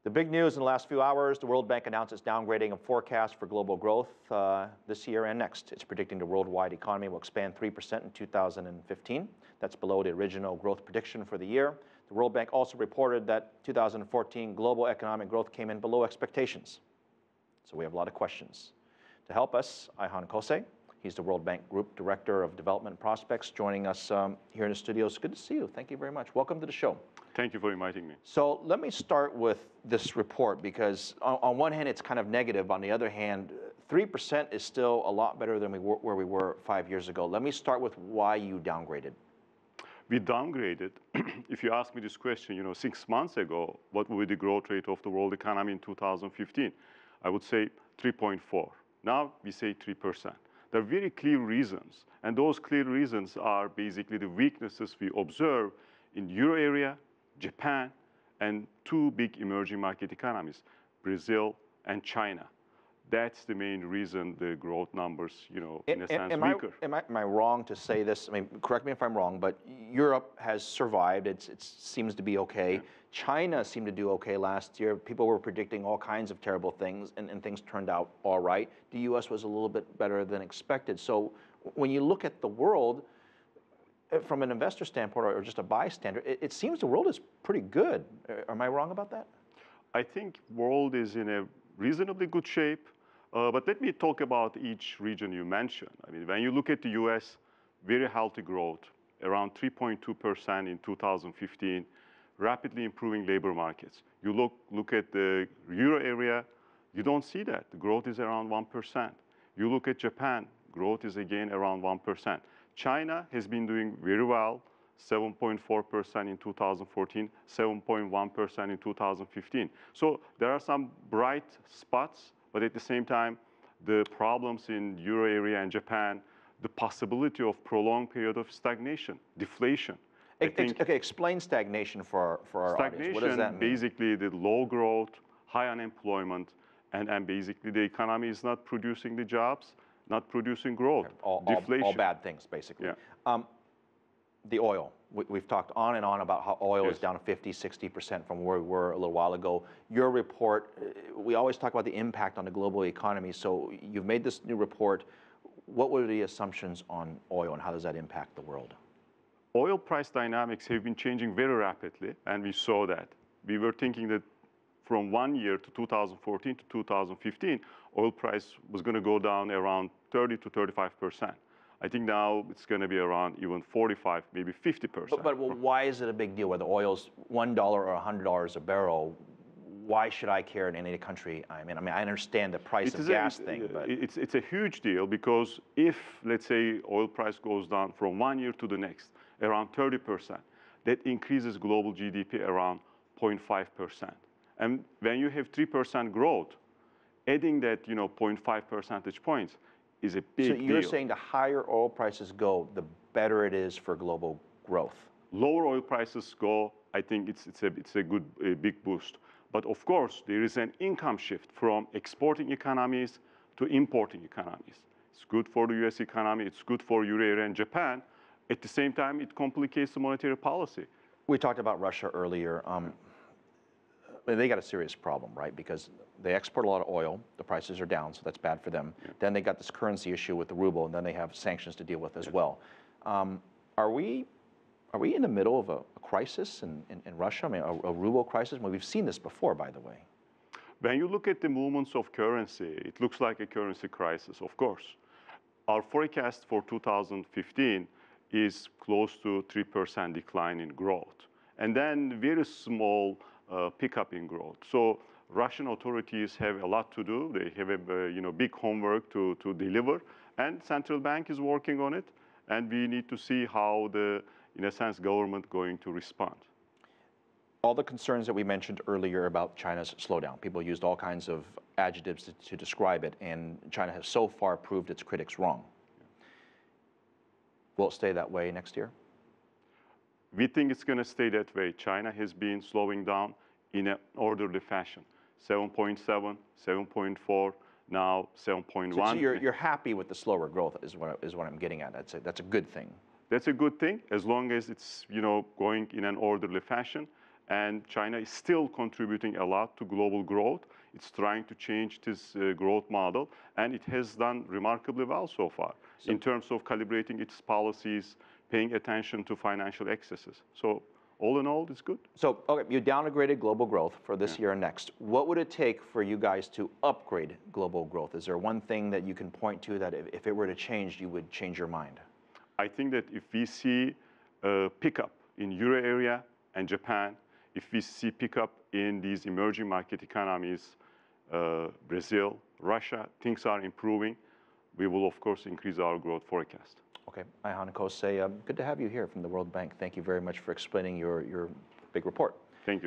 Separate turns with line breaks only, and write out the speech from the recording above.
The big news in the last few hours, the World Bank announced its downgrading of forecast for global growth this year and next. It's predicting the worldwide economy will expand 3% in 2015. That's below the original growth prediction for the year. The World Bank also reported that 2014 global economic growth came in below expectations. So we have a lot of questions. To help us, Ayhan Kose, he's the World Bank Group Director of Development Prospects, joining us here in the studios. Good to see you. Thank you very much. Welcome to the show.
Thank you for inviting me.
So let me start with this report because on one hand, it's kind of negative. On the other hand, 3% is still a lot better than where we were 5 years ago. Let me start with why you downgraded.
We downgraded. If you ask me this question, 6 months ago, what would be the growth rate of the world economy in 2015? I would say 3.4. Now we say 3%. There are very clear reasons, and those clear reasons are basically the weaknesses we observe in Euro area, Japan, and two big emerging market economies, Brazil and China. That's the main reason the growth numbers, in a sense, weaker.
Am I wrong to say this? I mean, correct me if I'm wrong, but Europe has survived. It seems to be okay. Yeah. China seemed to do okay last year. People were predicting all kinds of terrible things, and things turned out all right. The U.S. was a little bit better than expected. So when you look at the world, from an investor standpoint or just a bystander, it seems the world is pretty good. Am I wrong about that?
I think world is in a reasonably good shape. But let me talk about each region you mentioned. I mean, when you look at the U.S., very healthy growth, around 3.2% in 2015, rapidly improving labor markets. You look at the Euro area, you don't see that. The growth is around 1%. You look at Japan, growth is again around 1%. China has been doing very well, 7.4% in 2014, 7.1% in 2015. So there are some bright spots, but at the same time, the problems in Euro area and Japan, the possibility of prolonged period of stagnation, deflation.
Okay, explain stagnation for our audience. What does that mean?
Basically the low growth, high unemployment, and basically the economy is not producing the jobs, not producing growth, deflation.
All bad things, basically.
Yeah.
The oil. We've talked on and on about how oil is down 50, 60% from where we were a little while ago. Your report, we always talk about the impact on the global economy. So you've made this new report. What were the assumptions on oil and how does that impact the world?
Oil price dynamics have been changing very rapidly, and we saw that. We were thinking that from 1 year to 2014 to 2015, oil price was going to go down around 30 to 35%. I think now it's going to be around even 45, maybe 50%.
But why is it a big deal? Whether oil's $1 or $100 a barrel, why should I care in any country I'm in? I mean, I understand the price of gas thing, but
it's a huge deal because if, let's say, oil price goes down from 1 year to the next, around 30%, that increases global GDP around 0.5%. And when you have 3% growth, adding that, 0.5 percentage points is a big deal.
So you're saying the higher oil prices go, the better it is for global growth?
Lower oil prices go, I think it's a good big boost. But of course, there is an income shift from exporting economies to importing economies. It's good for the U.S. economy. It's good for Euro area and Japan. At the same time, it complicates the monetary policy.
We talked about Russia earlier. They got a serious problem, right? Because they export a lot of oil. The prices are down, so that's bad for them. Yeah. Then they got this currency issue with the ruble, and then they have sanctions to deal with as well. Are we in the middle of a crisis in Russia? I mean, a ruble crisis? Well, we've seen this before, by the way.
When you look at the movements of currency, it looks like a currency crisis, of course. Our forecast for 2015 is close to 3% decline in growth. And then very small pickup in growth. So Russian authorities have a lot to do. They have a big homework to deliver, and central bank is working on it. And we need to see how in a sense, government going to respond.
All the concerns that we mentioned earlier about China's slowdown, people used all kinds of adjectives to describe it, and China has so far proved its critics wrong. Will it stay that way next year?
We think it's going to stay that way. China has been slowing down in an orderly fashion. 7.7, 7.4, now 7.1.
So you're happy with the slower growth is what I'm getting at. That's a good thing.
That's a good thing as long as it's going in an orderly fashion. And China is still contributing a lot to global growth. It's trying to change this growth model, and it has done remarkably well so far in terms of calibrating its policies, paying attention to financial excesses. So all in all, it's good.
So, okay, you downgraded global growth for this year and next. What would it take for you guys to upgrade global growth? Is there one thing that you can point to that if it were to change, you would change your mind?
I think that if we see a pickup in Euro area and Japan, if we see pickup in these emerging market economies, Brazil, Russia, things are improving, we will, of course, increase our growth forecast.
Okay, Ayhan, Kose, good to have you here from the World Bank. Thank you very much for explaining your big report.
Thank you.